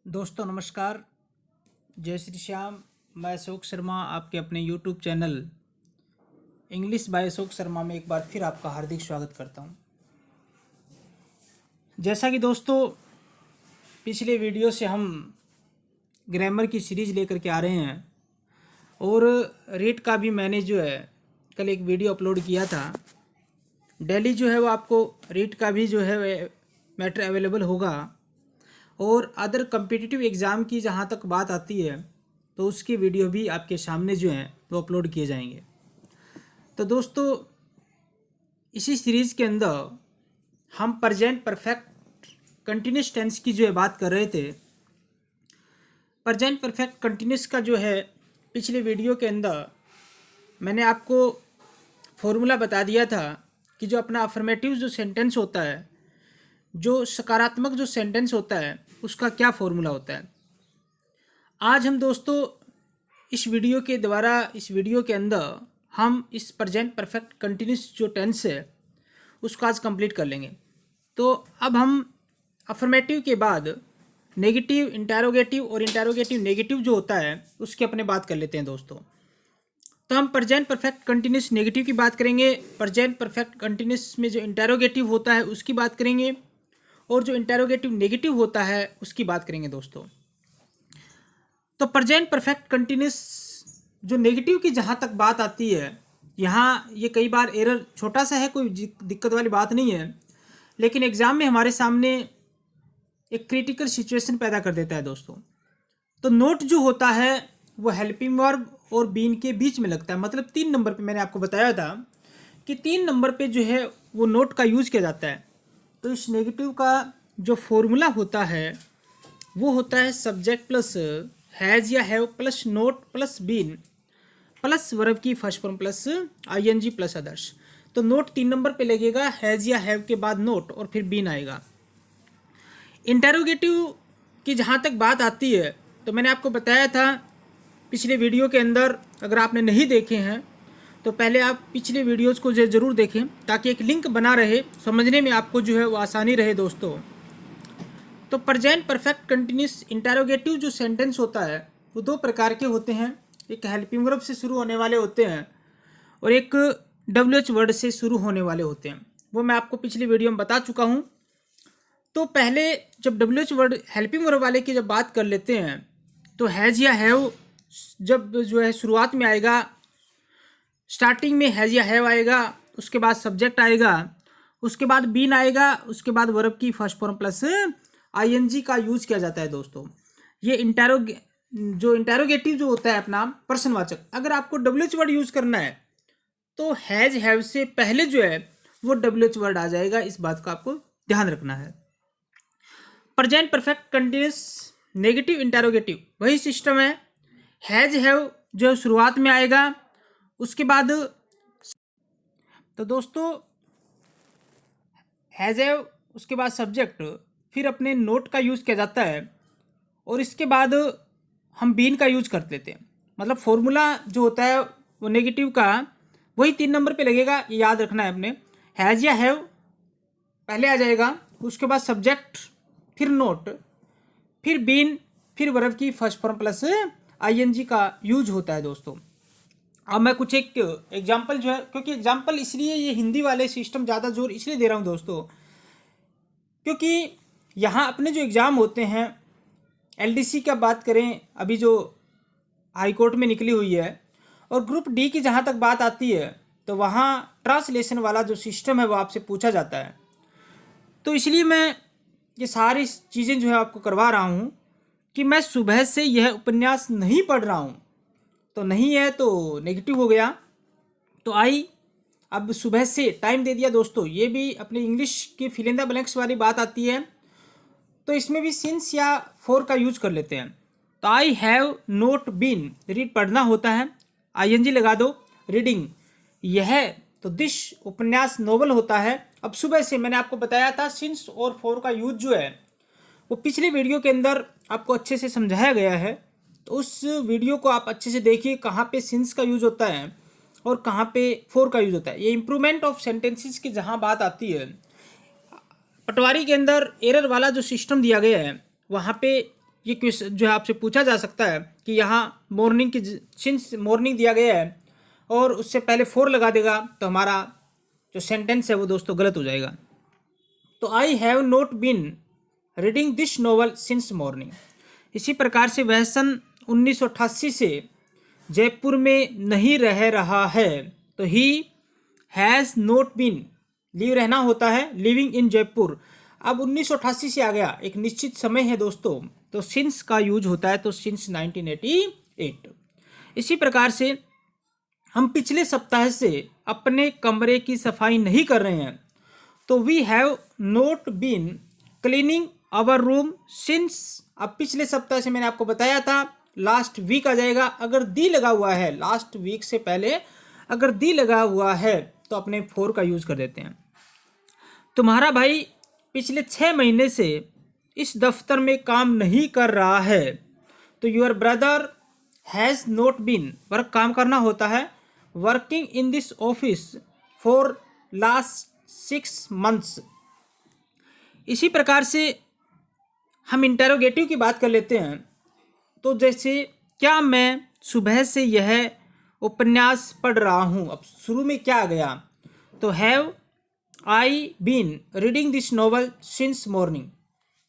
दोस्तों नमस्कार। जय श्री श्याम। मैं अशोक शर्मा आपके अपने YouTube channel English by Ashok Sharma में एक बार फिर आपका हार्दिक स्वागत करता हूं। जैसा कि दोस्तों पिछले वीडियो से हम ग्रामर की सीरीज लेकर के आ रहे हैं और रीड का भी मैंने जो है कल एक वीडियो अपलोड किया था। डेली जो है वो आपको रीड का भी जो है मैटर अवेलेबल होगा और अदर कम्पिटिटिव एग्ज़ाम की जहाँ तक बात आती है तो उसकी वीडियो भी आपके सामने जो हैं वो अपलोड किए जाएंगे। तो दोस्तों इसी सीरीज़ के अंदर हम प्रेजेंट परफेक्ट कंटिन्यूस टेंस की जो है बात कर रहे थे। प्रेजेंट परफेक्ट कंटिन्यूस का जो है पिछले वीडियो के अंदर मैंने आपको फॉर्मूला बता दिया था कि जो अपना अफर्मेटिव जो सेंटेंस होता है, जो सकारात्मक जो सेंटेंस होता है, उसका क्या फॉर्मूला होता है। आज हम दोस्तों इस वीडियो के द्वारा इस वीडियो के अंदर हम इस प्रेजेंट परफेक्ट कंटिन्यूस जो टेंस है उसको आज कंप्लीट कर लेंगे। तो अब हम अफर्मेटिव के बाद नेगेटिव, इंटरोगेटिव और इंटरोगेटिव नेगेटिव जो होता है उसकी अपने बात कर लेते हैं दोस्तों। तो हम प्रेजेंट परफेक्ट कंटिन्यूस नेगेटिव की बात करेंगे, प्रेजेंट परफेक्ट कंटिन्यूस में जो इंटरोगेटिव होता है उसकी बात करेंगे और जो इंटरोगेटिव नेगेटिव होता है उसकी बात करेंगे दोस्तों। तो प्रेजेंट परफेक्ट कंटिन्यूस जो नेगेटिव की जहाँ तक बात आती है, यहाँ ये कई बार एरर छोटा सा है, कोई दिक्कत वाली बात नहीं है, लेकिन एग्ज़ाम में हमारे सामने एक क्रिटिकल सिचुएशन पैदा कर देता है दोस्तों। तो नोट जो होता है वो हेल्पिंग वर्ब और बीन के बीच में लगता है। मतलब 3 नंबर पे मैंने आपको बताया था कि 3 नंबर पे जो है वो नोट का यूज़ किया जाता है। तो इस नेगेटिव का जो फॉर्मूला होता है वो होता है सब्जेक्ट प्लस हैज़ या have plus not plus been plus verb की first form plus ING plus others. तो नोट 3 नंबर पे लगेगा, हैज़ या हैव के बाद नोट और फिर बीन आएगा। इंटरोगेटिव की जहाँ तक बात आती है तो मैंने आपको बताया था पिछले वीडियो के अंदर, अगर आपने नहीं देखे हैं तो पहले आप पिछले वीडियोज़ को ज़रूर देखें ताकि एक लिंक बना रहे, समझने में आपको जो है वो आसानी रहे दोस्तों। तो प्रेजेंट परफेक्ट कंटिन्यूस इंटरोगेटिव जो सेंटेंस होता है वो 2 प्रकार के होते हैं। एक हेल्पिंग वर्ब से शुरू होने वाले होते हैं और एक WH वर्ड से शुरू होने वाले होते हैं। वो मैं आपको पिछली वीडियो में बता चुका हूँ। तो पहले जब WH वर्ड हेल्पिंग वर्ब वाले की जब बात कर लेते हैं तो हैज़ या हैव जब जो है शुरुआत में आएगा, स्टार्टिंग में हैज़ या हैव आएगा, उसके बाद सब्जेक्ट आएगा, उसके बाद बीन आएगा, उसके बाद वर्ब की फर्स्ट फॉर्म प्लस आईएनजी का यूज़ किया जाता है दोस्तों। ये इंटरोगेटिव जो होता है अपना प्रश्नवाचक, अगर आपको WH वर्ड यूज़ करना है तो हैज़ हैव से पहले जो है वो WH वर्ड आ जाएगा। इस बात का आपको ध्यान रखना है। Present perfect continuous negative interrogative वही सिस्टम है। हैज़ हैव जो शुरुआत में आएगा, उसके बाद तो दोस्तों हैज़ हैव, उसके बाद सब्जेक्ट, फिर अपने नोट का यूज़ किया जाता है और इसके बाद हम बीन का यूज़ कर लेते हैं। मतलब फॉर्मूला जो होता है वो नेगेटिव का वही 3 नंबर पे लगेगा, ये याद रखना है अपने। हैज़ या हैव पहले आ जाएगा, उसके बाद सब्जेक्ट, फिर नोट, फिर बीन, फिर वर्ब की फर्स्ट फॉर्म प्लस आईएनजी का यूज होता है दोस्तों। अब मैं कुछ एक एग्जाम्पल जो है, क्योंकि एग्जाम्पल इसलिए ये हिंदी वाले सिस्टम ज़्यादा जोर इसलिए दे रहा हूँ दोस्तों क्योंकि यहाँ अपने जो एग्ज़ाम होते हैं एलडीसी का बात करें अभी जो हाई कोर्ट में निकली हुई है, और ग्रुप डी की जहाँ तक बात आती है तो वहाँ ट्रांसलेशन वाला जो सिस्टम है वो आपसे पूछा जाता है। तो इसलिए मैं ये सारी चीज़ें जो है आपको करवा रहा हूँ कि मैं सुबह से यह उपन्यास नहीं पढ़ रहा हूँ। तो नहीं है तो नेगेटिव हो गया। तो अब सुबह से टाइम दे दिया दोस्तों। ये भी अपने इंग्लिश की फिल इन द ब्लैंक्स वाली बात आती है तो इसमें भी सिंस या फॉर का यूज कर लेते हैं। तो I have not been, read पढ़ना होता है, आईएनजी लगा दो, रीडिंग। यह तो दिस उपन्यास नोवेल होता है। अब सुबह से मैंने आपको बताया था सिंस और फॉर का यूज जो है वो पिछले वीडियो के अंदर आपको अच्छे से समझाया गया है। तो उस वीडियो को आप अच्छे से देखिए कहाँ पे सिंस का यूज होता है और कहाँ पे फॉर का यूज होता है। ये इम्प्रूवमेंट ऑफ सेंटेंसेस की जहाँ बात आती है, पटवारी के अंदर एरर वाला जो सिस्टम दिया गया है वहाँ पे ये क्वेश्चन जो है आपसे पूछा जा सकता है कि यहाँ मॉर्निंग की सिंस मॉर्निंग दिया गया है और उससे पहले फोर लगा देगा तो हमारा जो सेंटेंस है वो दोस्तों गलत हो जाएगा। तो I have not been reading this novel since morning. इसी प्रकार से वह सन 1988 से जयपुर में नहीं रह रहा है, तो he has not been, leave रहना होता है, लिविंग इन जयपुर। अब 1988 से आ गया, एक निश्चित समय है दोस्तों, तो सिंस का यूज होता है, तो सिंस 1988। इसी प्रकार से हम पिछले सप्ताह से अपने कमरे की सफाई नहीं कर रहे हैं, तो we have not been cleaning our room since. अब पिछले सप्ताह से मैंने आपको बताया था लास्ट वीक आ जाएगा। अगर दी लगा हुआ है लास्ट वीक से पहले, अगर दी लगा हुआ है तो अपने फोर का यूज कर देते हैं। तुम्हारा भाई पिछले 6 महीने से इस दफ्तर में काम नहीं कर रहा है, तो your brother has not been, work काम करना होता है, working in this office for last 6 months। इसी प्रकार से हम इंटेरोगेटिव की बात कर लेते हैं। तो जैसे क्या मैं सुबह से यह उपन्यास पढ़ रहा हूँ, अब शुरू में क्या आ गया, तो have I been reading this novel since morning.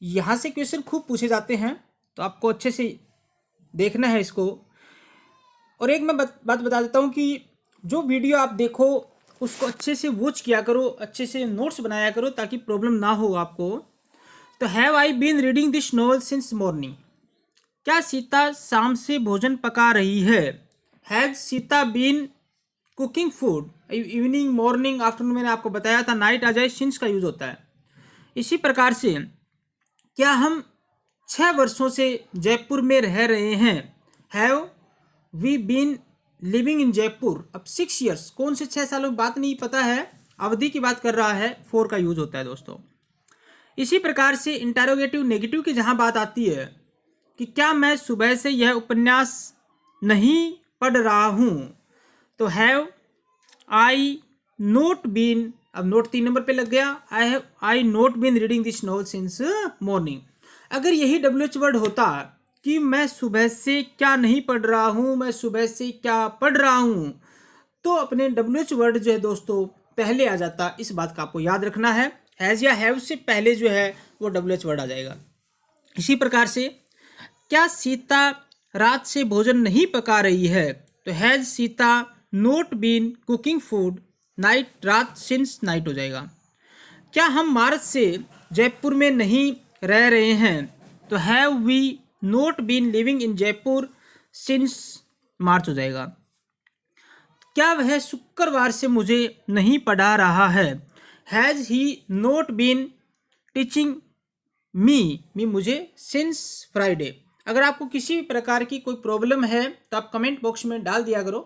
यहाँ से क्वेश्चन खूब पूछे जाते हैं, तो आपको अच्छे से देखना है इसको। और एक मैं बात बता देता हूँ कि जो वीडियो आप देखो उसको अच्छे से वॉच किया करो, अच्छे से नोट्स बनाया करो ताकि प्रॉब्लम ना हो आपको। तो have I been reading this novel since morning. क्या सीता शाम से भोजन पका रही है, has Sita been cooking food. Evening, morning, afternoon मैंने आपको बताया था, नाइट आ जाए सिंस का यूज होता है। इसी प्रकार से क्या हम 6 वर्षों से जयपुर में रह रहे हैं, have we been living in Jaipur. अब 6 years, कौन से 6 सालों की बात नहीं पता है, अवधि की बात कर रहा है, फोर का यूज होता है दोस्तों। इसी प्रकार से इंटेरोगेटिव नेगेटिव की जहां बात आती है कि क्या मैं सुबह से यह उपन्यास नहीं पढ़ रहा हूं, तो हैव आई नोट बीन, अब नोट 3 नंबर पे लग गया, I not been reading this novel since morning. अगर यही WH वर्ड होता कि मैं सुबह से क्या नहीं पढ़ रहा हूँ, मैं सुबह से क्या पढ़ रहा हूँ, तो अपने WH वर्ड जो है दोस्तों पहले आ जाता। इस बात का आपको याद रखना है, हैज़ या हैव से पहले जो है वो WH वर्ड आ जाएगा। इसी प्रकार से क्या सीता रात से भोजन नहीं पका रही है, तो has Sita not been cooking food night, रात सिंस नाइट हो जाएगा। क्या हम मार्च से जयपुर में नहीं रह रहे हैं, तो have we not been living in Jaipur since March हो जाएगा। क्या वह शुक्रवार से मुझे नहीं पढ़ा रहा है, has he not been teaching me मुझे सिंस फ्राइडे। अगर आपको किसी भी प्रकार की कोई प्रॉब्लम है तो आप कमेंट बॉक्स में डाल दिया करो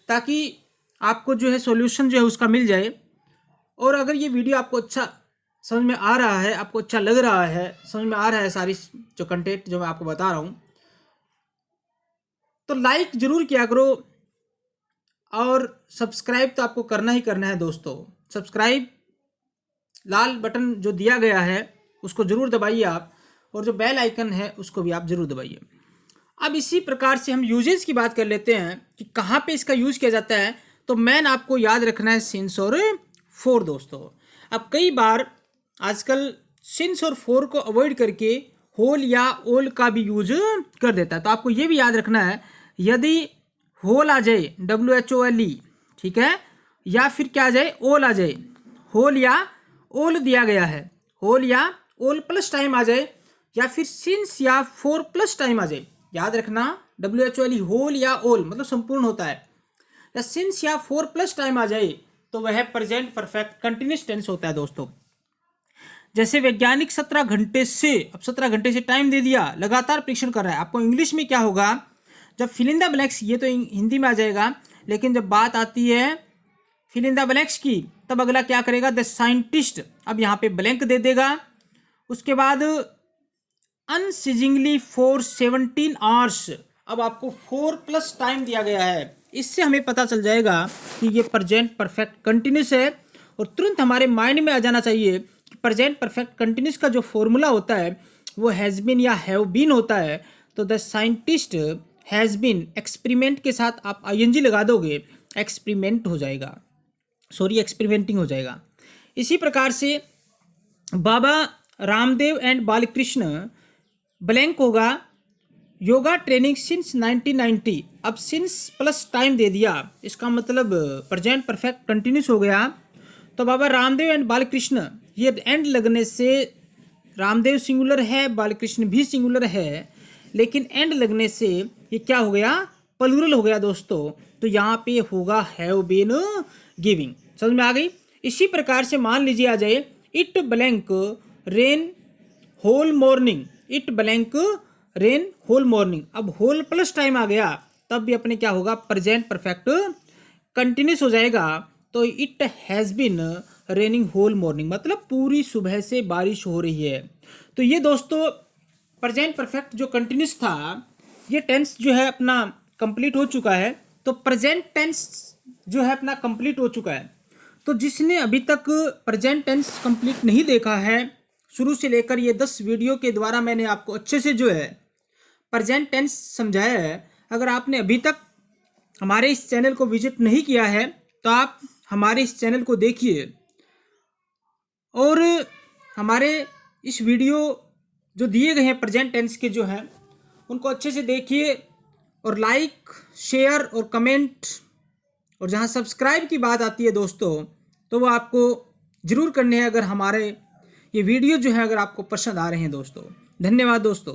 ताकि आपको जो है सॉल्यूशन जो है उसका मिल जाए। और अगर ये वीडियो आपको अच्छा समझ में आ रहा है, आपको अच्छा लग रहा है, समझ में आ रहा है सारी जो कंटेंट जो मैं आपको बता रहा हूँ, तो लाइक जरूर किया करो और सब्सक्राइब तो आपको करना ही करना है दोस्तों। सब्सक्राइब लाल बटन जो दिया गया है उसको जरूर दबाइए आप, और जो बेल आइकन है उसको भी आप जरूर दबाइए। अब इसी प्रकार से हम यूजेस की बात कर लेते हैं कि कहाँ पे इसका यूज किया जाता है। तो मैन आपको याद रखना है सिंस और फोर दोस्तों। अब कई बार आजकल सिंस और फोर को अवॉइड करके होल या ओल का भी यूज कर देता है, तो आपको ये भी याद रखना है, यदि होल आ जाए WHOLE, ठीक है, या फिर क्या आ जाए ओल आ जाए, होल या ओल दिया गया है, होल या ओल प्लस टाइम आ जाए, या फिर सिंस या फोर प्लस टाइम आ जाए, याद रखना WHOLE होल या ओल मतलब संपूर्ण होता है, या सिंस या फोर प्लस टाइम आ जाए तो वह प्रेजेंट परफेक्ट कंटिन्यूस टेंस होता है दोस्तों। जैसे वैज्ञानिक 17 घंटे से, अब 17 घंटे से टाइम दे दिया, लगातार परीक्षण कर रहा है। आपको इंग्लिश में क्या होगा, जब फिल इन द ब्लैंक्स, ये तो हिंदी में आ जाएगा, लेकिन जब बात आती है फिल इन द ब्लैंक्स की, तब अगला क्या करेगा, द साइंटिस्ट, अब यहाँ पे ब्लैंक दे देगा। उसके बाद अनसीजिंगली फॉर 17 आवर्स, अब आपको 4 प्लस टाइम दिया गया है। इससे हमें पता चल जाएगा कि ये प्रेजेंट परफेक्ट कंटिन्यूस है, और तुरंत हमारे माइंड में आ जाना चाहिए कि प्रेजेंट परफेक्ट कंटिन्यूस का जो फॉर्मूला होता है वो हैज़ बीन या हैव बीन होता है तो the scientist has been, experiment के साथ आप आईएनजी लगा दोगे, एक्सपेरिमेंट हो जाएगा, सॉरी एक्सपेरिमेंटिंग हो जाएगा। इसी प्रकार से बाबा रामदेव एंड बालकृष्ण ब्लैंक होगा योगा ट्रेनिंग सिंस 1990। अब सिंस प्लस टाइम दे दिया, इसका मतलब प्रेजेंट परफेक्ट कंटिन्यूस हो गया। तो बाबा रामदेव एंड बालकृष्ण, ये एंड लगने से रामदेव सिंगुलर है, बालकृष्ण भी सिंगुलर है, लेकिन एंड लगने से ये क्या हो गया, प्लूरल हो गया दोस्तों। तो यहाँ पे होगा हैव बीन गिविंग। समझ में आ गई। इसी प्रकार से मान लीजिए आ जाए it blank rain whole morning, it blank rain whole morning. अब होल प्लस टाइम आ गया, तब भी अपने क्या होगा, प्रेजेंट परफेक्ट कंटिन्यूस हो जाएगा। तो it has been raining whole morning, मतलब पूरी सुबह से बारिश हो रही है। तो ये दोस्तों प्रेजेंट परफेक्ट जो कंटिन्यूस था, ये टेंस जो है अपना कंप्लीट हो चुका है। तो प्रेजेंट टेंस जो है अपना कंप्लीट हो चुका है। तो जिसने अभी तक प्रेजेंट टेंस कंप्लीट नहीं देखा है, शुरू से लेकर ये 10 वीडियो के द्वारा मैंने आपको अच्छे से जो है प्रेजेंट टेंस समझाया है। अगर आपने अभी तक हमारे इस चैनल को विजिट नहीं किया है तो आप हमारे इस चैनल को देखिए और हमारे इस वीडियो जो दिए गए हैं प्रेजेंट टेंस के जो हैं उनको अच्छे से देखिए और लाइक, शेयर और कमेंट, और जहां सब्सक्राइब की बात आती है दोस्तों तो वो आपको ज़रूर करने हैं, अगर हमारे ये वीडियो जो है अगर आपको पसंद आ रहे हैं दोस्तों। धन्यवाद दोस्तों।